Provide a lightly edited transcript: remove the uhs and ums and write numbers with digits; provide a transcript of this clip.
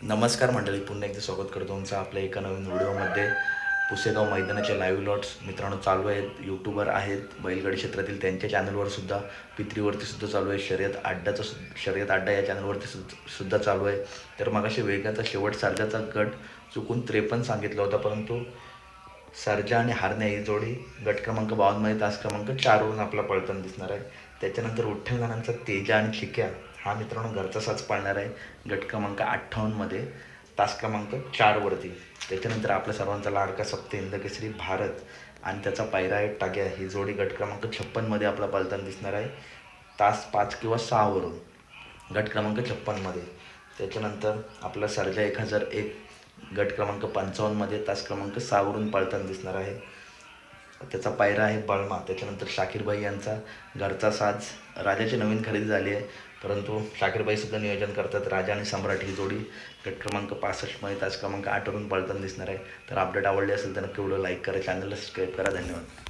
नमस्कार मंडळी, पुन्हा एकदा स्वागत करतो तुमचं आपल्या एका नवीन व्हिडिओमध्ये. पुसेगाव मैदानाचे लाईव्ह लॉट्स मित्रांनो चालू आहेत. यूट्यूबर आहेत बैलगाडी क्षेत्रातील, त्यांच्या चॅनलवर सुद्धा पित्रीवरती सुद्धा चालू आहे. शर्यत अड्डा या चॅनलवरती सुद्धा चालू आहे. तर मगाशी वेगाचा शेवट सर्जाचा गट चुकून 53 सांगितला होता, परंतु सर्जा आणि हारण्या ही जोडी गट क्रमांक 52मध्ये तास क्रमांक 4वरून आपला पळताना दिसणार आहे. त्याच्यानंतर विठ्ठलनानांचा तेजा आणि चिक्या हा मित्रांनो घरचा साज पाळणार आहे गट क्रमांक 58मध्ये तास क्रमांक 4वरती. त्याच्यानंतर आपल्या सर्वांचा लाडका सप्त हिंद केसरी भारत आणि त्याचा पायरा आहे टाग्या ही जोडी गट क्रमांक 56मध्ये आपला पळताना दिसणार आहे तास 5 किंवा 6वरून गट क्रमांक 56मध्ये. त्याच्यानंतर आपला सर्जा 1001 गट क्रमांक 55मध्ये तास क्रमांक 6वरून पळताना दिसणार आहे. त्याचा पायरा आहे बळमा. त्याच्यानंतर शाकीरबाई यांचा घरचा साज राजाची नवीन खरेदी झाली आहे, परंतु शाकीरबाईसुद्धा नियोजन करतात. राजा आणि सम्राट ही जोडी गट क्रमांक 65मध्ये तास क्रमांक 8वरून पळताना दिसणार आहे. तर अपडेट आवडली असेल तर नक्की व्हिडिओ लाईक करा, चॅनलला सबस्क्राईब करा. धन्यवाद.